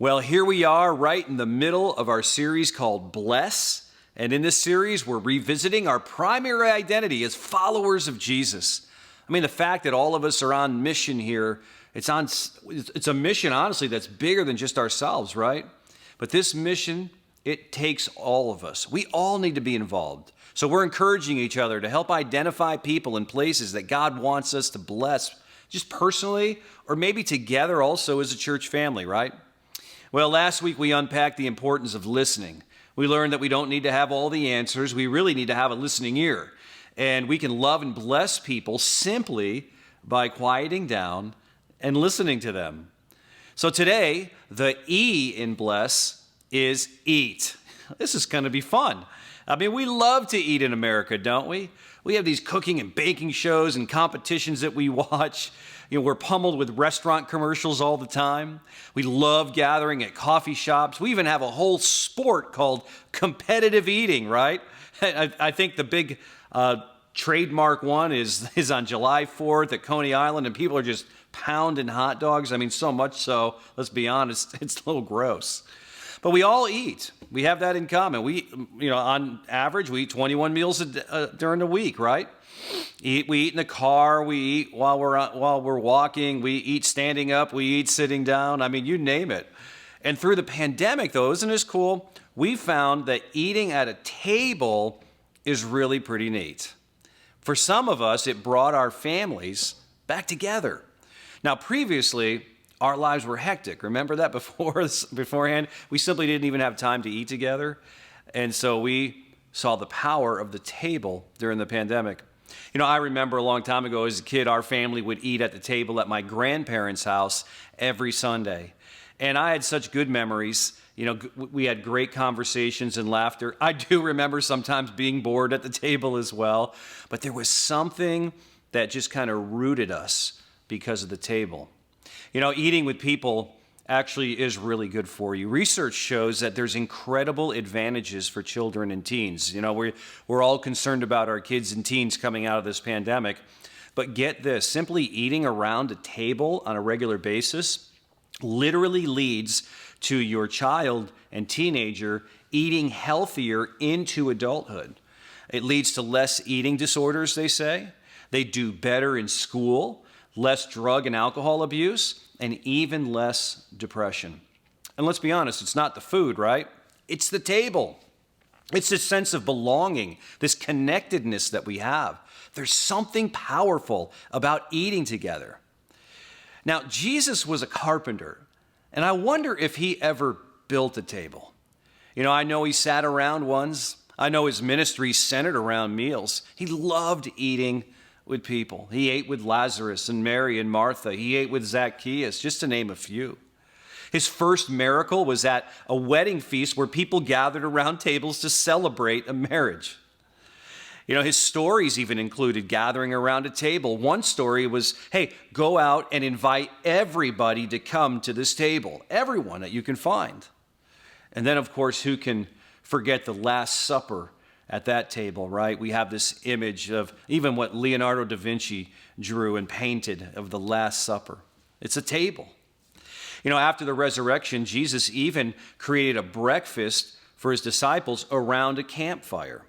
Well, here we are right in the middle of our series called Bless. And in this series, we're revisiting our primary identity as followers of Jesus. I mean, the fact that all of us are on mission here, it's a mission, honestly, that's bigger than just ourselves, right? But this mission, it takes all of us. We all need to be involved. So we're encouraging each other to help identify people and places that God wants us to bless, just personally, or maybe together also as a church family, right? Well, last week we unpacked the importance of listening. We learned that we don't need to have all the answers. We really need to have a listening ear. And we can love and bless people simply by quieting down and listening to them. So today, the E in bless is eat. This is going to be fun. I mean, we love to eat in America, don't we? We have these cooking and baking shows and competitions that we watch. We're pummeled with restaurant commercials all the time. We love gathering at coffee shops. We even have a whole sport called competitive eating, right? I think the big trademark one is on July 4th at Coney Island, and people are just pounding hot dogs. I mean, so much so, let's be honest, it's a little gross. But we all eat. We have that in common. On average, we eat 21 meals during the week, right? We eat in the car. We eat while we're walking. We eat standing up. We eat sitting down. I mean, you name it. And through the pandemic, though, isn't this cool? We found that eating at a table is really pretty neat. For some of us, it brought our families back together. Now, previously, our lives were hectic. Remember that beforehand? We simply didn't even have time to eat together. And so we saw the power of the table during the pandemic. I remember a long time ago as a kid, our family would eat at the table at my grandparents' house every Sunday. And I had such good memories. We had great conversations and laughter. I do remember sometimes being bored at the table as well. But there was something that just kind of rooted us because of the table. Eating with people actually is really good for you. Research shows that there's incredible advantages for children and teens. We're all concerned about our kids and teens coming out of this pandemic. But get this, simply eating around a table on a regular basis literally leads to your child and teenager eating healthier into adulthood. It leads to less eating disorders, they say. They do better in school, less drug and alcohol abuse, and even less depression. And let's be honest, it's not the food, right? It's the table. It's this sense of belonging, this connectedness that we have. There's something powerful about eating together. Now, Jesus was a carpenter, and I wonder if he ever built a table. I know he sat around once. I know his ministry centered around meals. He loved eating with people. He ate with Lazarus and Mary and Martha. He ate with Zacchaeus, just to name a few. His first miracle was at a wedding feast where people gathered around tables to celebrate a marriage. His stories even included gathering around a table. One story was, hey, go out and invite everybody to come to this table, everyone that you can find. And then, of course, who can forget the Last Supper at that table, right? We have this image of even what Leonardo da Vinci drew and painted of the Last Supper. It's a table. After the resurrection, Jesus even created a breakfast for his disciples around a campfire.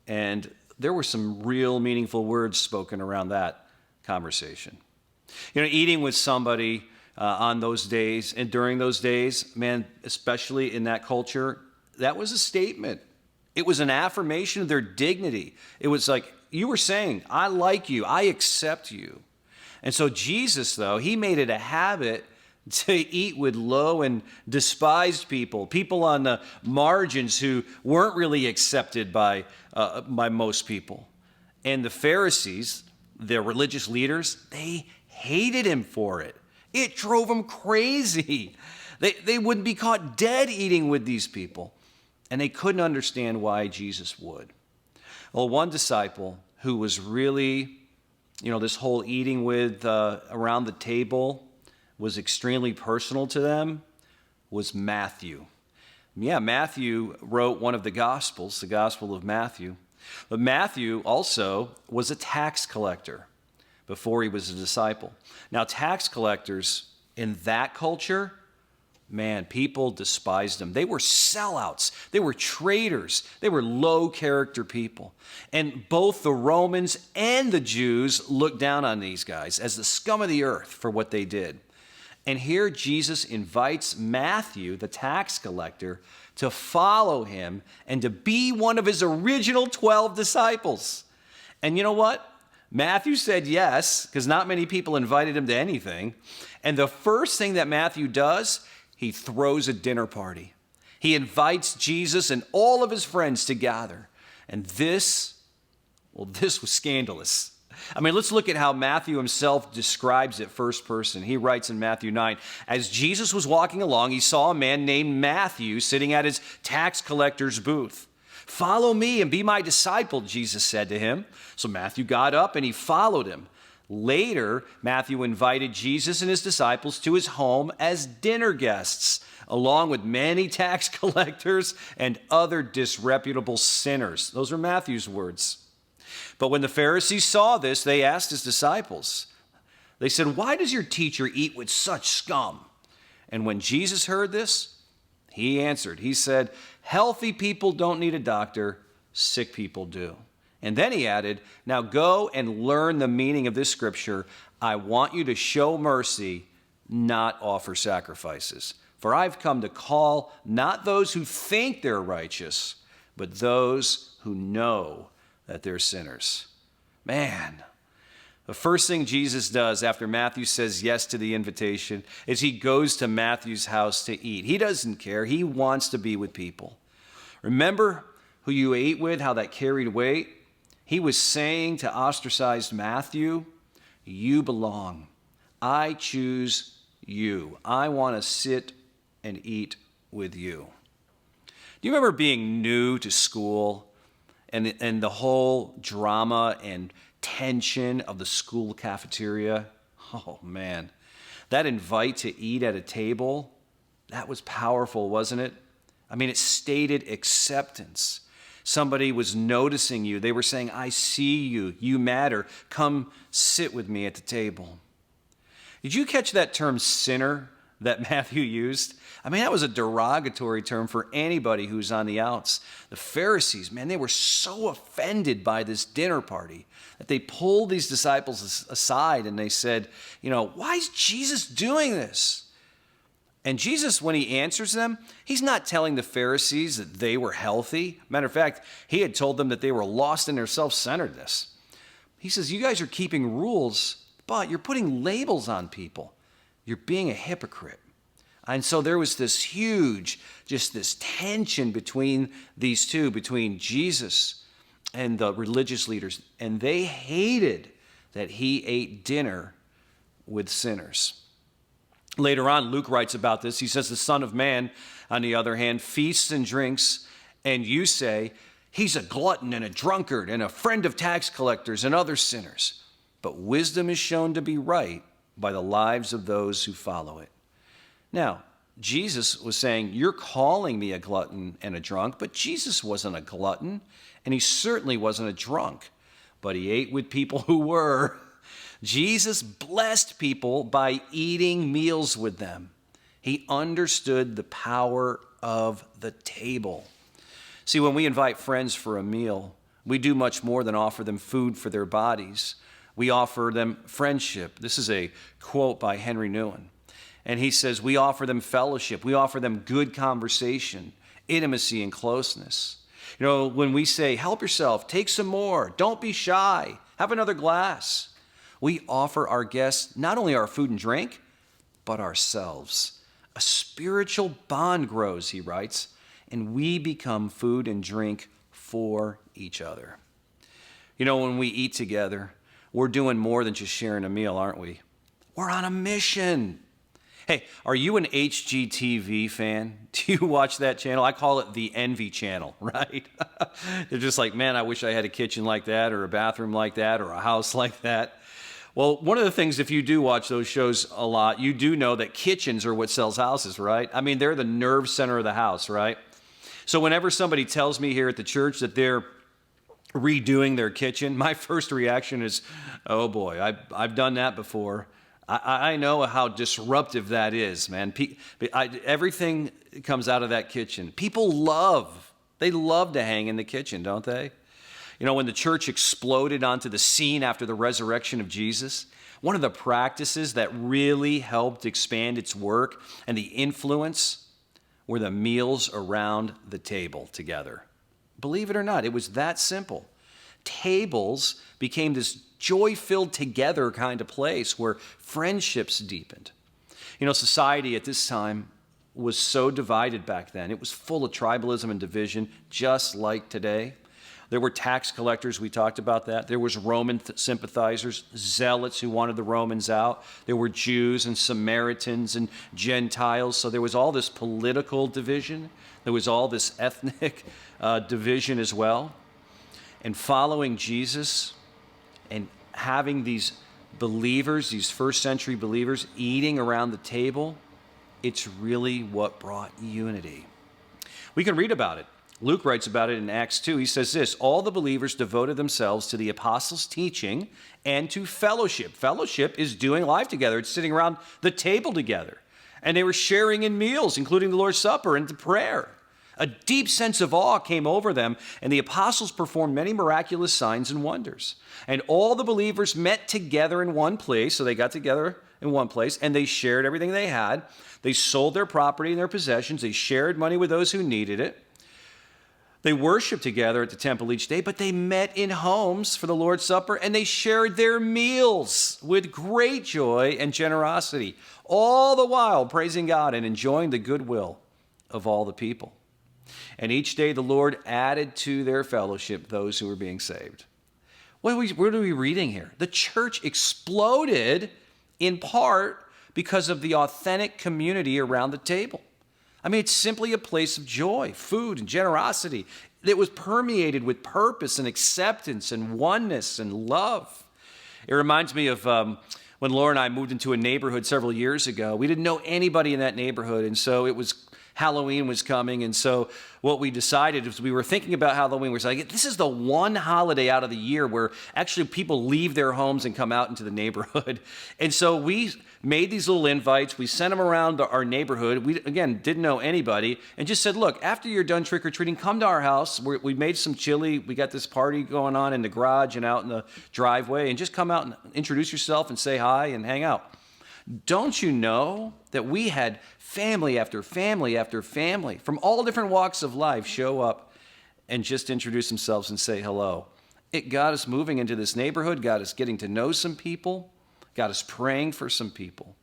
And there were some real meaningful words spoken around that conversation. Eating with somebody on those days and during those days, man, especially in that culture, that was a statement. It was an affirmation of their dignity. It was like you were saying, I like you, I accept you. And so Jesus, though, he made it a habit to eat with low and despised people on the margins who weren't really accepted by most people. And the Pharisees, the religious leaders, they hated him for it. It drove them crazy. They wouldn't be caught dead eating with these people. And they couldn't understand why Jesus would. Well, one disciple who was really, this whole eating with around the table was extremely personal to them was Matthew. Yeah, Matthew wrote one of the Gospels, the Gospel of Matthew. But Matthew also was a tax collector before he was a disciple. Now, tax collectors in that culture man, people despised them. They were sellouts. They were traitors. They were low-character people. And both the Romans and the Jews looked down on these guys as the scum of the earth for what they did. And here Jesus invites Matthew, the tax collector, to follow him and to be one of his original 12 disciples. And you know what? Matthew said yes, because not many people invited him to anything. And the first thing that Matthew does, he throws a dinner party. He invites Jesus and all of his friends to gather. And this was scandalous. I mean, let's look at how Matthew himself describes it first person. He writes in Matthew 9, as Jesus was walking along, he saw a man named Matthew sitting at his tax collector's booth. Follow me and be my disciple, Jesus said to him. So Matthew got up and he followed him. Later, Matthew invited Jesus and his disciples to his home as dinner guests, along with many tax collectors and other disreputable sinners. Those are Matthew's words. But when the Pharisees saw this, they asked his disciples. They said, "Why does your teacher eat with such scum?" And when Jesus heard this, he answered. He said, "Healthy people don't need a doctor, sick people do." And then he added, "Now go and learn the meaning of this scripture. I want you to show mercy, not offer sacrifices. For I've come to call not those who think they're righteous, but those who know that they're sinners." Man, the first thing Jesus does after Matthew says yes to the invitation is he goes to Matthew's house to eat. He doesn't care. He wants to be with people. Remember who you ate with, how that carried weight? He was saying to ostracized Matthew, you belong. I choose you. I want to sit and eat with you. Do you remember being new to school and the whole drama and tension of the school cafeteria? Oh, man. That invite to eat at a table, that was powerful, wasn't it? I mean, it stated acceptance. Somebody was noticing you. They were saying, I see you. You matter. Come sit with me at the table. Did you catch that term sinner that Matthew used? I mean, that was a derogatory term for anybody who's on the outs. The Pharisees, man, they were so offended by this dinner party that they pulled these disciples aside and they said, why is Jesus doing this? And Jesus, when he answers them, he's not telling the Pharisees that they were healthy. Matter of fact, he had told them that they were lost in their self-centeredness. He says, you guys are keeping rules, but you're putting labels on people. You're being a hypocrite. And so there was this huge, just this tension between these two, between Jesus and the religious leaders. And they hated that he ate dinner with sinners. Later on, Luke writes about this. He says, the Son of Man, on the other hand, feasts and drinks, and you say, he's a glutton and a drunkard and a friend of tax collectors and other sinners. But wisdom is shown to be right by the lives of those who follow it. Now, Jesus was saying, you're calling me a glutton and a drunk, but Jesus wasn't a glutton, and he certainly wasn't a drunk, but he ate with people who were. Jesus blessed people by eating meals with them. He understood the power of the table. See, when we invite friends for a meal, we do much more than offer them food for their bodies. We offer them friendship. This is a quote by Henry Nouwen. And he says, we offer them fellowship. We offer them good conversation, intimacy, and closeness. When we say, help yourself, take some more, don't be shy, have another glass, we offer our guests not only our food and drink, but ourselves. A spiritual bond grows, he writes, and we become food and drink for each other. When we eat together, we're doing more than just sharing a meal, aren't we? We're on a mission. Hey, are you an HGTV fan? Do you watch that channel? I call it the Envy Channel, right? They're just like, man, I wish I had a kitchen like that or a bathroom like that or a house like that. Well, one of the things, if you do watch those shows a lot, you do know that kitchens are what sells houses, right? I mean, they're the nerve center of the house, right? So whenever somebody tells me here at the church that they're redoing their kitchen, my first reaction is, oh boy, I've done that before. I know how disruptive that is, man. Everything comes out of that kitchen. They love to hang in the kitchen, don't they? You know, when the church exploded onto the scene after the resurrection of Jesus, one of the practices that really helped expand its work and the influence were the meals around the table together. Believe it or not, it was that simple. Tables became this joy-filled together kind of place where friendships deepened. You know, society at this time was so divided back then. It was full of tribalism and division, just like today. There were tax collectors, we talked about that. There was Roman sympathizers, zealots who wanted the Romans out. There were Jews and Samaritans and Gentiles. So there was all this political division. There was all this ethnic division as well. And following Jesus and having these believers, these first century believers, eating around the table, it's really what brought unity. We can read about it. Luke writes about it in Acts 2. He says this, all the believers devoted themselves to the apostles' teaching and to fellowship. Fellowship is doing life together. It's sitting around the table together. And they were sharing in meals, including the Lord's Supper and the prayer. A deep sense of awe came over them, and the apostles performed many miraculous signs and wonders. And all the believers met together in one place, so they got together in one place, and they shared everything they had. They sold their property and their possessions. They shared money with those who needed it. They worshiped together at the temple each day, but they met in homes for the Lord's Supper, and they shared their meals with great joy and generosity, all the while praising God and enjoying the goodwill of all the people. And each day the Lord added to their fellowship those who were being saved. What are we reading here? The church exploded in part because of the authentic community around the table. I mean, it's simply a place of joy, food, and generosity that was permeated with purpose and acceptance and oneness and love. It reminds me of when Laura and I moved into a neighborhood several years ago. We didn't know anybody in that neighborhood, and so Halloween was coming, and so what we decided was we were thinking about Halloween. We're like, this is the one holiday out of the year where actually people leave their homes and come out into the neighborhood. And so we made these little invites. We sent them around our neighborhood. We, again, didn't know anybody, and just said, look, after you're done trick-or-treating, come to our house. We made some chili. We got this party going on in the garage and out in the driveway, and just come out and introduce yourself and say hi and hang out. Don't you know that we had family after family after family from all different walks of life show up and just introduce themselves and say hello? It got us moving into this neighborhood, got us getting to know some people, got us praying for some people,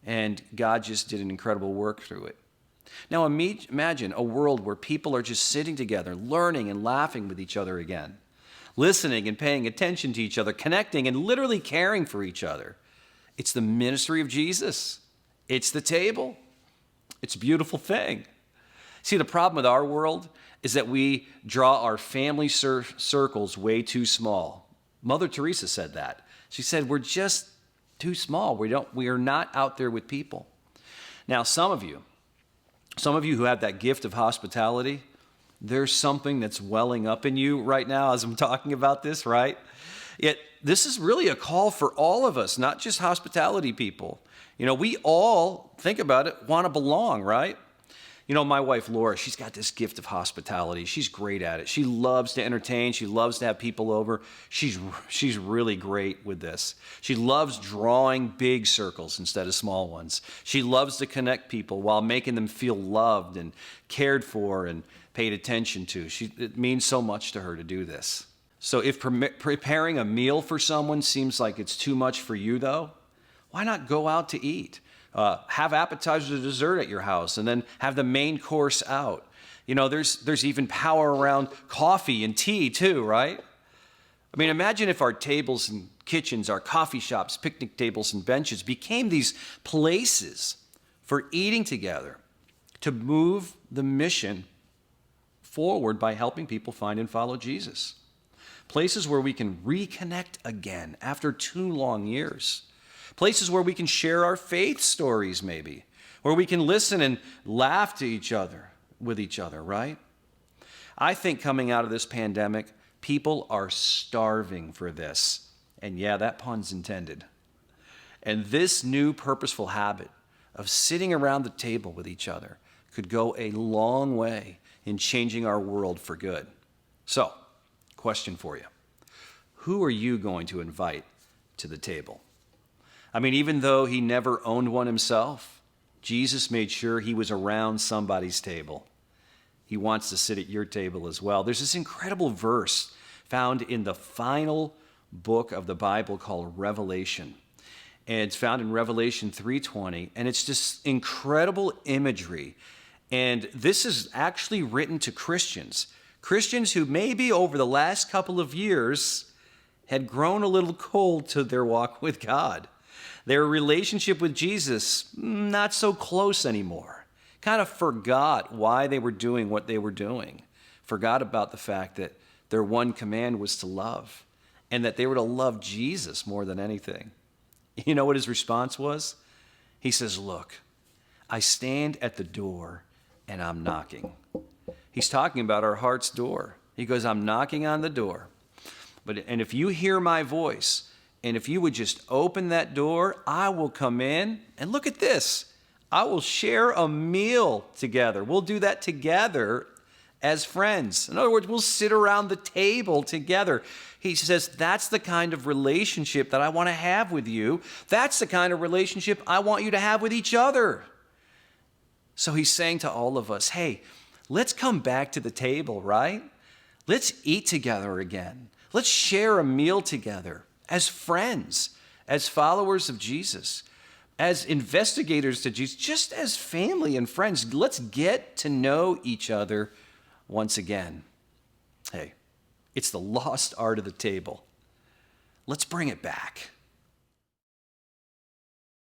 and God just did an incredible work through it. Now imagine a world where people are just sitting together, learning and laughing with each other again, listening and paying attention to each other, connecting and literally caring for each other. It's the ministry of Jesus. It's the table. It's a beautiful thing. See, the problem with our world is that we draw our family circles way too small. Mother Teresa said that. She said, we're just too small. We are not out there with people. Now, some of you who have that gift of hospitality, there's something that's welling up in you right now as I'm talking about this, right? Yet this is really a call for all of us, not just hospitality people. You know, we all, think about it, want to belong, right? You know, my wife, Laura, she's got this gift of hospitality. She's great at it. She loves to entertain. She loves to have people over. She's really great with this. She loves drawing big circles instead of small ones. She loves to connect people while making them feel loved and cared for and paid attention to. It means so much to her to do this. So if preparing a meal for someone seems like it's too much for you, though, why not go out to eat? Have appetizers or dessert at your house and then have the main course out. You know, there's even power around coffee and tea too, right? I mean, imagine if our tables and kitchens, our coffee shops, picnic tables and benches became these places for eating together to move the mission forward by helping people find and follow Jesus. Places where we can reconnect again after 2 long years. Places where we can share our faith stories maybe, where we can listen and laugh to each other, with each other, right? I think coming out of this pandemic, people are starving for this. And yeah, that pun's intended. And this new purposeful habit of sitting around the table with each other could go a long way in changing our world for good. So, question for you. Who are you going to invite to the table? I mean, even though he never owned one himself, Jesus made sure he was around somebody's table. He wants to sit at your table as well. There's this incredible verse found in the final book of the Bible called Revelation. And it's found in Revelation 3:20, and it's just incredible imagery. And this is actually written to Christians who maybe over the last couple of years had grown a little cold to their walk with God. Their relationship with Jesus, not so close anymore. Kind of forgot why they were doing what they were doing. Forgot about the fact that their one command was to love, and that they were to love Jesus more than anything. You know what his response was? He says, look, I stand at the door and I'm knocking. He's talking about our heart's door. He goes, I'm knocking on the door. And if you hear my voice, and if you would just open that door, I will come in. And look at this. I will share a meal together. We'll do that together as friends. In other words, we'll sit around the table together. He says, that's the kind of relationship that I want to have with you. That's the kind of relationship I want you to have with each other. So he's saying to all of us, hey, let's come back to the table, right? Let's eat together again. Let's share a meal together as friends, as followers of Jesus, as investigators to Jesus, just as family and friends. Let's get to know each other once again. Hey, it's the lost art of the table. Let's bring it back.